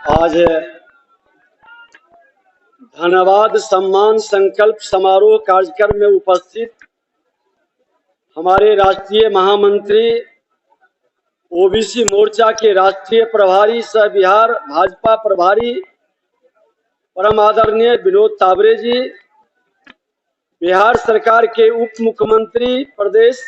आज धन्यवाद सम्मान संकल्प समारोह कार्यक्रम में उपस्थित हमारे राष्ट्रीय महामंत्री ओबीसी मोर्चा के राष्ट्रीय प्रभारी सह बिहार भाजपा प्रभारी परम आदरणीय विनोद तावरे जी, बिहार सरकार के उप मुख्यमंत्री प्रदेश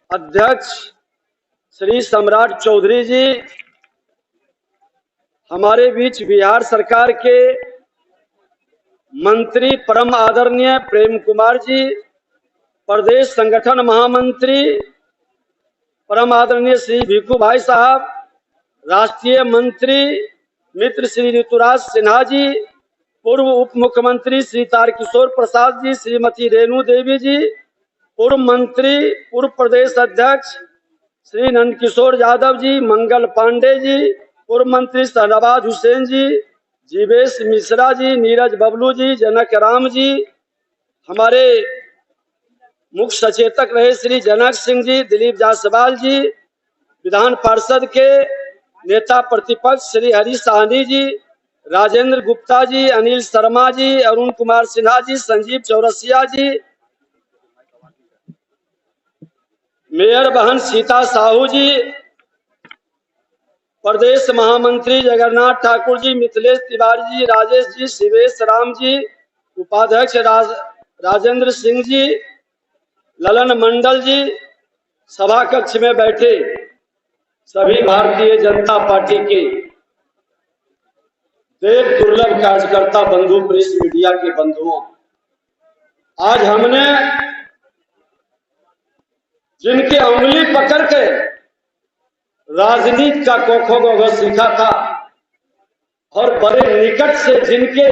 अध्यक्ष श्री सम्राट चौधरी जी, हमारे बीच बिहार सरकार के मंत्री परम आदरणीय प्रेम कुमार जी, प्रदेश संगठन महामंत्री परम आदरणीय श्री भिक्खू भाई साहब, राष्ट्रीय मंत्री मित्र श्री ऋतुराज सिन्हा जी, पूर्व उप मुख्यमंत्री श्री तारकिशोर प्रसाद जी, श्रीमती रेणु देवी जी, पूर्व मंत्री पूर्व प्रदेश अध्यक्ष श्री नंदकिशोर यादव जी, मंगल पांडे जी, पूर्व मंत्री शहनवाज हुसैन जी, जीवेश मिश्रा जी, नीरज बबलू जी, जनक राम जी, हमारे मुख्य सचेतक रहे श्री जनक सिंह जी, दिलीप जायसवाल जी, विधान पार्षद के नेता प्रतिपक्ष श्री हरीश साहनी जी, राजेंद्र गुप्ता जी, अनिल शर्मा जी, अरुण कुमार सिन्हा जी, संजीव चौरसिया जी, मेयर बहन सीता साहू जी, प्रदेश महामंत्री जगन्नाथ ठाकुर जी, मिथिलेश तिवारी जी, राजेश जी, शिवेश राम जी, उपाध्यक्ष राजेंद्र सिंह जी, ललन मंडल जी, सभा कक्ष में बैठे सभी भारतीय जनता पार्टी के देव दुर्लभ कार्यकर्ता बंधु, प्रेस मीडिया के बंधुओं, आज हमने जिनके उंगली पकड़ के राजनीति का कोखो गोखो सीखा था और बड़े निकट से जिनके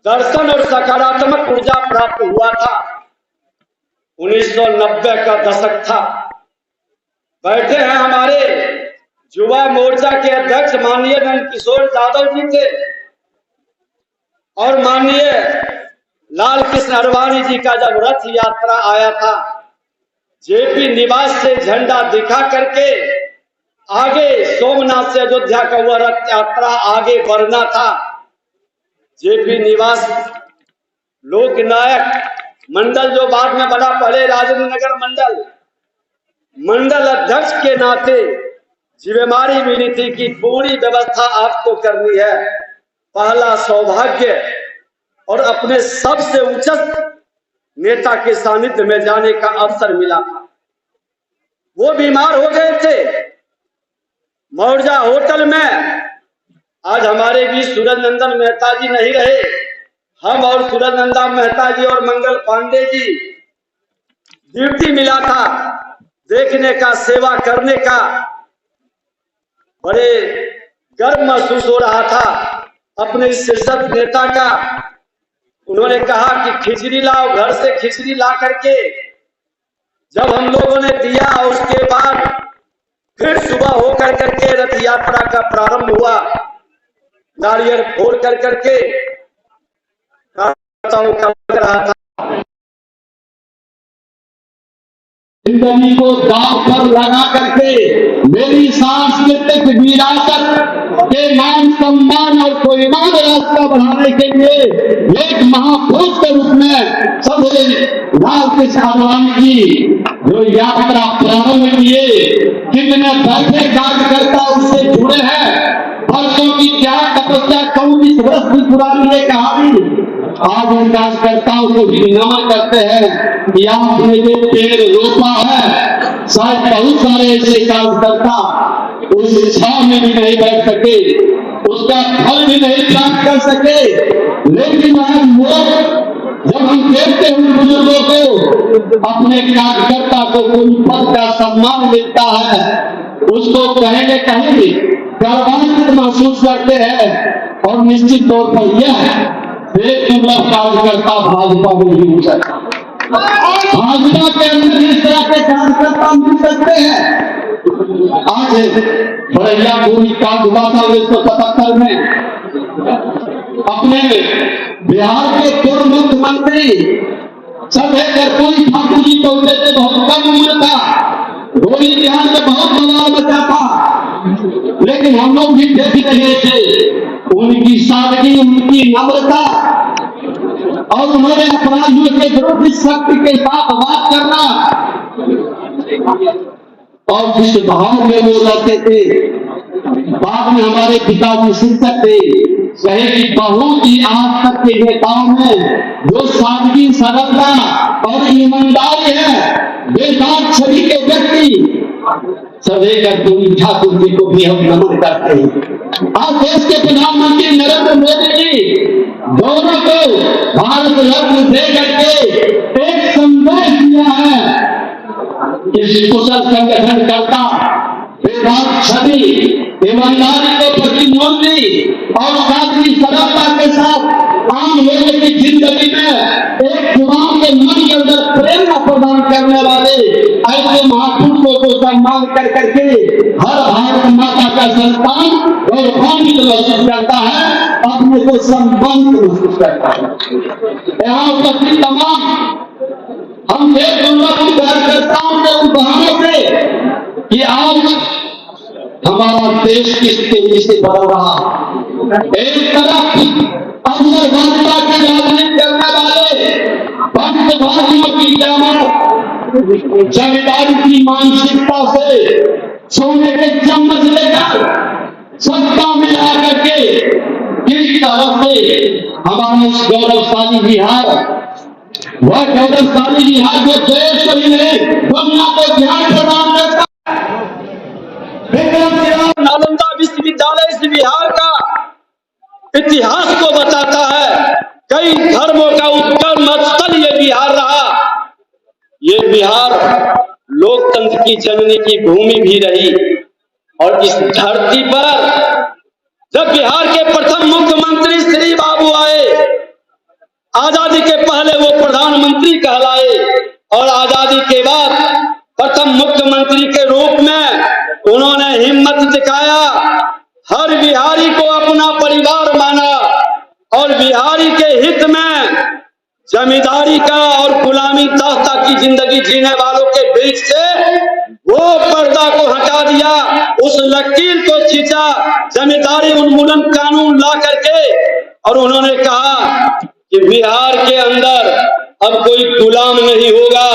दर्शन और सकारात्मक ऊर्जा प्राप्त हुआ था, 1990 का दशक था। बैठे हैं हमारे युवा मोर्चा के अध्यक्ष माननीय नंदकिशोर यादव जी थे और माननीय लाल कृष्ण अडवाणी जी का जब रथ यात्रा आया था, जेपी निवास से झंडा दिखा करके आगे सोमनाथ से अयोध्या का वह रथ यात्रा आगे बढ़ना था। जेपी निवास लोकनायक मंडल जो बाद में बना, पहले राजेंद्र नगर मंडल अध्यक्ष के नाते जिम्मेदारी मिली थी कि पूरी व्यवस्था आपको करनी है। पहला सौभाग्य और अपने सबसे उच्च नेता के सानिध्य में जाने का अवसर मिला था। वो बीमार हो गए थे मौर्जा होटल में। आज हमारे बीच सूरज नंदन मेहता जी नहीं रहे, हम और सूरज नंदन मेहता जी और मंगल पांडे जी, ड्यूटी मिला था देखने का, सेवा करने का। बड़े गर्व महसूस हो रहा था अपने शीर्षक नेता का। उन्होंने कहा कि खिचड़ी लाओ, घर से खिचड़ी ला करके जब हम लोगों ने दिया, उसके बाद फिर सुबह होकर करके रथ यात्रा का प्रारंभ हुआ। नारियल फोड़ कर करके रहा था। जिंदगी को दांव पर लगा करके मेरी सांस्कृतिक विरासत के मान सम्मान और कोहिनूर रास्ता बढ़ाने के लिए एक महापुरुष के रूप में सबसे लाल कृष्ण अडवाणी जी जो यात्रा प्रारंभ किए, कितने बैठे कार्यकर्ता उससे जुड़े हैं। वर्षों की क्या तपस्या, 24 वर्ष की पुरानी ये कहानी। आज उन कार्यकर्ताओं को भी नमन करते हैं कि आपने जो पेड़ रोपा है, शायद बहुत सारे ऐसे कार्यकर्ता उस छांव में भी नहीं बैठ सके, उसका फल भी नहीं प्राप्त कर सके। लेकिन जब हम देखते हैं उन बुजुर्गों को, अपने कार्यकर्ता को कोई पद का सम्मान मिलता है, उसको कहेंगे गर्वान्वित महसूस करते हैं। और निश्चित तौर पर यह दुर्लभ कार्यकर्ता भाजपा में भी हो सकता है। भाजपा के अंदर इस तरह के कार्यकर्ता मिल सकते हैं। आज बड़ैया भूमि कांड हुआ था 1977 में। अपने बिहार के पूर्व मुख्यमंत्री सभे कर्पूरी ठाकुर जी को उनसे बहुत कम उम्र था, गोली बिहार में बहुत बवाल मचा था। लेकिन लेकिन हम लोग भी देख रहे थे उनकी सादगी, उनकी नम्रता और उन्होंने अपराधियों के विरुद्ध शक्ति के साथ बात करना और जिस भाव में वो रहते थे। बाद में हमारे पिताजी शिक्षक थे, कहे कि बहुत ही आज तक के नेताओं में जो सादगी, सरलता और ईमानदारी है, बेदाग छवि के व्यक्ति सदैव गोविंद ठाकुर जी को भी हम नमन करते हैं। आज देश के प्रधानमंत्री नरेंद्र मोदी जी दोनों को भारत रत्न दे करके एक संदेश दिया है कि कुशल संगठन करता, बेदाग छवि, ईमानदारी को प्रतिमूर्ति और सादगी सरलता के साथ आम लोगों की जिंदगी में एक जुबान के मन के अंदर प्रेरणा प्रदान करने वाले ऐसे महापुरुषों को सम्मान कर करके हर भारत माता का संतान गौरवान्वित महसूस करता है, अपने को सम्मानित महसूस करता है। यहाँ उपस्थित तमाम हम देश दुर्लभ कार्यकर्ताओं के उदाहरणों से कि आज हमारा देश किस तेजी से बढ़ रहा है। एक तरफ अवसरवादिता की राजनीति करने वाले भक्तवादियों की जमात जमींदारी की मानसिकता से सोने के चम्मच लेकर सत्ता में आकर के किस तरह से हमारा इस गौरवशाली बिहार, वह गौरवशाली बिहार जो देश को ही नहीं दुनिया को ध्यान प्रदान करता नालंदा विश्वविद्यालय इस बिहार का इतिहास को बताता है। कई धर्मों का उत्कर्म स्थल ये बिहार रहा। ये बिहार लोकतंत्र की जननी की भूमि भी रही और इस धरती पर जब बिहार के प्रथम मुख्यमंत्री श्री बाबू आए, आजादी के पहले वो प्रधानमंत्री कहलाए और आजादी के बाद प्रथम मुख्यमंत्री के रूप में उन्होंने हिम्मत दिखाया, हर बिहारी को अपना परिवार माना और बिहारी के हित में जमींदारी का और गुलामी दास्ता की जिंदगी जीने वालों के बीच से वो पर्दा को हटा दिया, उस लकीर को खींचा, जमींदारी उन्मूलन कानून ला करके, और उन्होंने कहा कि बिहार के अंदर अब कोई गुलाम नहीं होगा,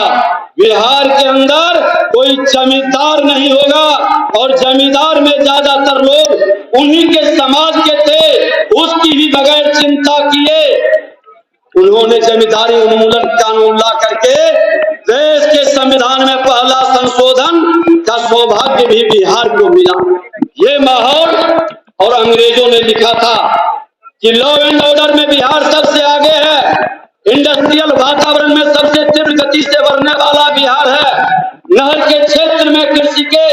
बिहार के अंदर कोई जमींदार नहीं होगा और जमींदार में ज्यादातर लोग उन्हीं के समाज के थे, उसकी भी बगैर चिंता किए उन्होंने जमींदारी उन्मूलन कानून ला करके देश के संविधान में पहला संशोधन का सौभाग्य भी बिहार को मिला। ये माहौल, और अंग्रेजों ने लिखा था कि लॉ एंड ऑर्डर में बिहार सबसे आगे है, इंडस्ट्रियल वातावरण में सबसे तीव्र गति से बढ़ने वाला बिहार है, नहर के क्षेत्र में कृषि के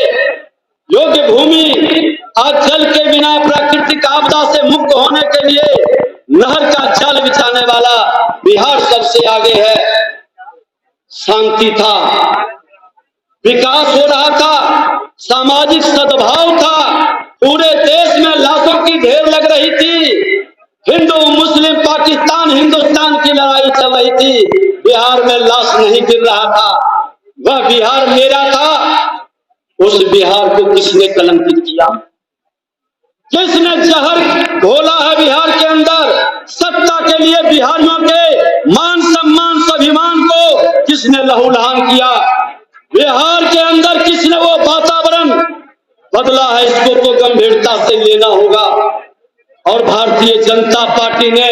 योग्य भूमि, आज जल के बिना प्राकृतिक आपदा से मुक्त होने के लिए नहर का जाल बिछाने वाला बिहार सबसे आगे है। शांति था, विकास हो रहा था, सामाजिक सद्भाव था, पूरे देश में लाशों की ढेर लग रही थी, हिंदू मुस्लिम पाकिस्तान हिंदुस्तान की लड़ाई चल रही थी, बिहार में लाश नहीं गिर रहा था। वह बिहार मेरा था। उस बिहार को किसने कलंकित किया? किसने जहर घोला है बिहार के अंदर? सत्ता के लिए बिहारियों के मान सम्मान स्वाभिमान को किसने लहूलुहान किया? बिहार के अंदर किसने वो वातावरण बदला है? इसको तो गंभीरता से लेना होगा। और भारतीय जनता पार्टी ने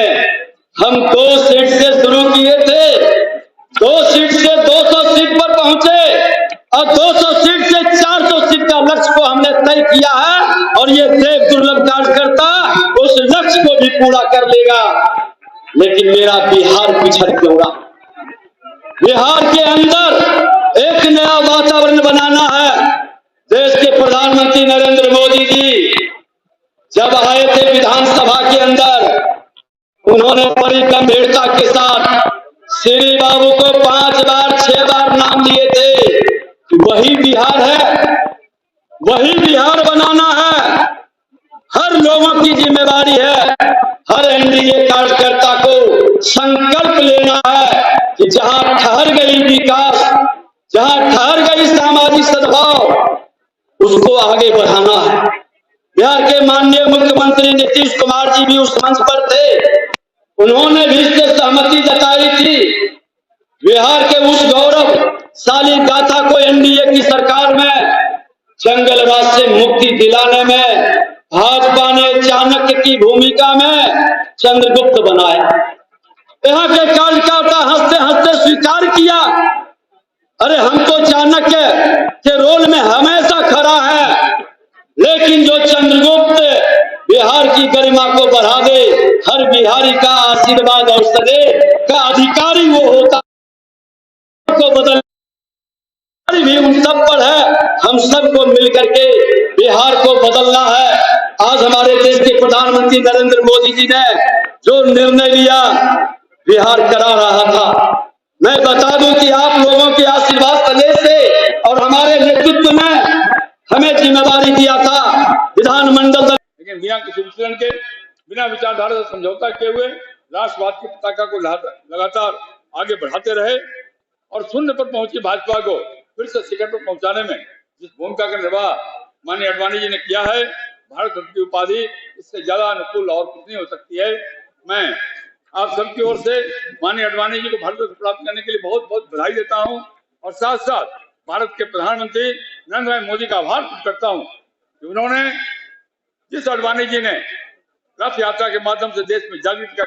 हम 2 सीट से शुरू किए थे, 2 सीट से 200 सीट पर पहुंचे और 200 सीट से 400 सीट का लक्ष्य को हमने तय किया है और ये देव दुर्लभ कार्यकर्ता उस लक्ष्य को भी पूरा कर लेगा। लेकिन मेरा बिहार पिछड़ क्यों रहा? बिहार के अंदर एक नया वातावरण बनाना है। देश के प्रधानमंत्री नरेंद्र मोदी जी जब आए थे विधानसभा के अंदर, उन्होंने बड़ी गंभीरता के साथ श्री बाबू को 5 बार 6 बार नाम दिए थे। वही बिहार है, वही बिहार बनाना है, हर लोगों की जिम्मेदारी है। हर एनडीए कार्यकर्ता को संकल्प लेना है कि जहां ठहर गई विकास, जहां ठहर गई सामाजिक सद्भाव, उसको आगे बढ़ाना है। बिहार के माननीय मुख्यमंत्री नीतीश कुमार जी भी उस मंच पर थे। उन्होंने भी इससे सहमति जताई थी। बिहार के उस गौरवशाली गाथा को एनडीए की सरकार में जंगलराज से मुक्ति दिलाने में भाजपा ने चाणक्य की भूमिका में चंद्रगुप्त बनाया। यहाँ के कार्यकर्ता हंसते हंसते स्वीकार किया, अरे हम तो चाणक्य के रोल में हमेशा खड़ा है, लेकिन जो चंद्रगुप्त बिहार की गरिमा को बढ़ा दे, हर बिहारी का आशीर्वाद और सदैव का अधिकारी वो होता को बदल भी उन सब पर है। हम सबको मिलकर के बिहार को बदलना है। आज हमारे देश के प्रधानमंत्री नरेंद्र मोदी जी ने जो निर्णय लिया, बिहार करा रहा था। मैं बता दूं कि आप लोगों के आशीर्वाद सदैव से और हमारे नेतृत्व में हमें जिम्मेदारी दिया था विधानमंडल। लेकिन बिना किसी विचलन के, बिना विचारधारा से समझौता किए हुए राष्ट्रवाद की पताका को लगातार आगे बढ़ाते रहे और शून्य पर पहुंची भाजपा को फिर से शिखर पर पहुंचाने में जिस भूमिका का निर्वाह माननीय आडवाणी जी ने किया है, भारत रत्न की उपाधि इससे ज्यादा अनुकूल और कुछ नहीं हो सकती है। मैं आप सबकी ओर से माननीय आडवाणी जी को भारत रत्न प्राप्त करने के लिए बहुत बहुत बधाई देता हूं और साथ साथ भारत के प्रधानमंत्री नरेंद्र भाई मोदी का आभार व्यक्त करता हूं कि उन्होंने जिस आडवाणी जी ने रथ यात्रा के माध्यम से देश में जागृति का